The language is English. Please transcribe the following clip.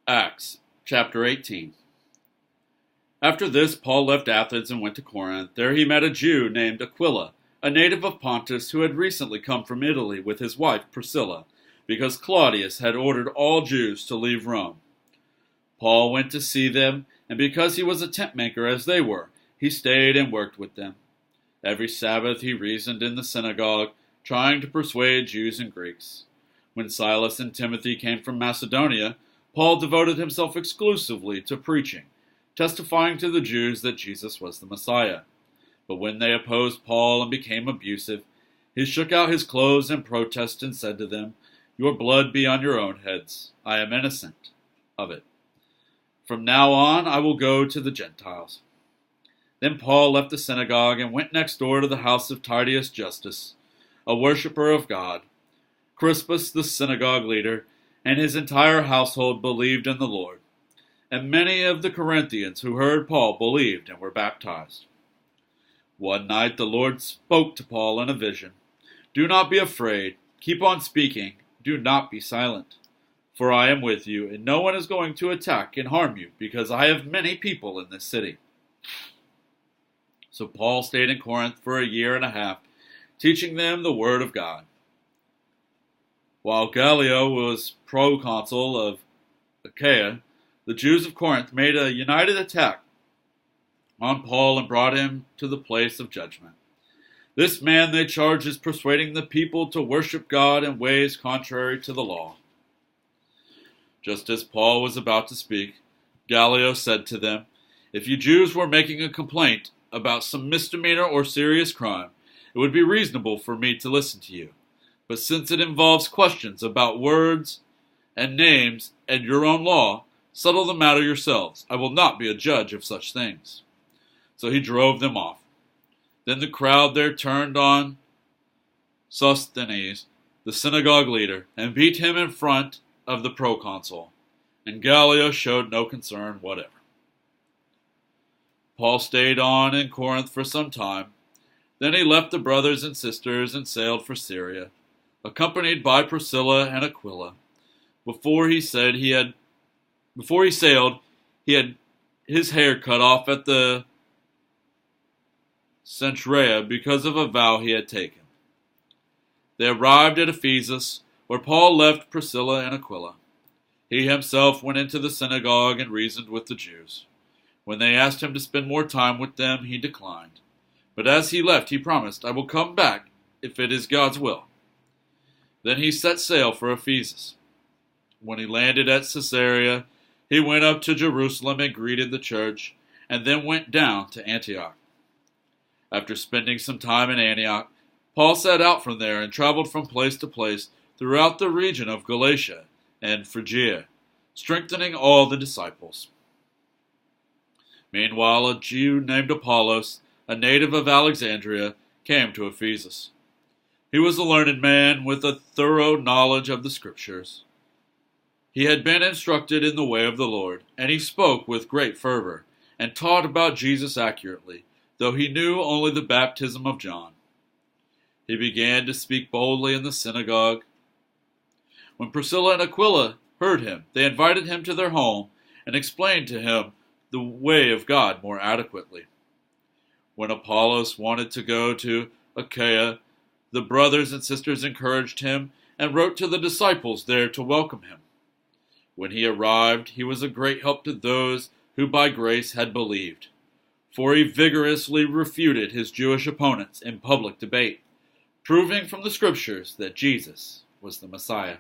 Acts chapter 18. After this, Paul left Athens and went to Corinth. There he met a Jew named Aquila, a native of Pontus who had recently come from Italy with his wife Priscilla, because Claudius had ordered all Jews to leave Rome. Paul went to see them, and because he was a tent maker as they were, he stayed and worked with them. Every Sabbath he reasoned in the synagogue, trying to persuade Jews and Greeks. When Silas and Timothy came from Macedonia, Paul devoted himself exclusively to preaching, testifying to the Jews that Jesus was the Messiah. But when they opposed Paul and became abusive, he shook out his clothes in protest and said to them, "Your blood be on your own heads. I am innocent of it. From now on I will go to the Gentiles." Then Paul left the synagogue and went next door to the house of Titius Justus, a worshipper of God. Crispus, the synagogue leader, and his entire household believed in the Lord. And many of the Corinthians who heard Paul believed and were baptized. One night the Lord spoke to Paul in a vision. "Do not be afraid. Keep on speaking. Do not be silent. For I am with you, and no one is going to attack and harm you, because I have many people in this city." So Paul stayed in Corinth for a year and a half, teaching them the word of God. While Gallio was proconsul of Achaia, the Jews of Corinth made a united attack on Paul and brought him to the place of judgment. This man they charged is persuading the people to worship God in ways contrary to the law. Just as Paul was about to speak, Gallio said to them, "If you Jews were making a complaint about some misdemeanor or serious crime, it would be reasonable for me to listen to you. But since it involves questions about words and names and your own law, settle the matter yourselves. I will not be a judge of such things." So he drove them off. Then the crowd there turned on Sosthenes, the synagogue leader, and beat him in front of the proconsul. And Gallio showed no concern whatever. Paul stayed on in Corinth for some time. Then he left the brothers and sisters and sailed for Syria, accompanied by Priscilla and Aquila. Before he sailed, he had his hair cut off at the Cenchrea because of a vow he had taken. They arrived at Ephesus, where Paul left Priscilla and Aquila. He himself went into the synagogue and reasoned with the Jews. When they asked him to spend more time with them, he declined. But as he left, he promised, "I will come back if it is God's will." Then he set sail for Ephesus. When he landed at Caesarea, he went up to Jerusalem and greeted the church, and then went down to Antioch. After spending some time in Antioch, Paul set out from there and traveled from place to place throughout the region of Galatia and Phrygia, strengthening all the disciples. Meanwhile, a Jew named Apollos, a native of Alexandria, came to Ephesus. He was a learned man with a thorough knowledge of the Scriptures. He had been instructed in the way of the Lord, and he spoke with great fervor, and taught about Jesus accurately, though he knew only the baptism of John. He began to speak boldly in the synagogue. When Priscilla and Aquila heard him, they invited him to their home and explained to him the way of God more adequately. When Apollos wanted to go to Achaia, the brothers and sisters encouraged him and wrote to the disciples there to welcome him. When he arrived, he was a great help to those who by grace had believed, for he vigorously refuted his Jewish opponents in public debate, proving from the Scriptures that Jesus was the Messiah.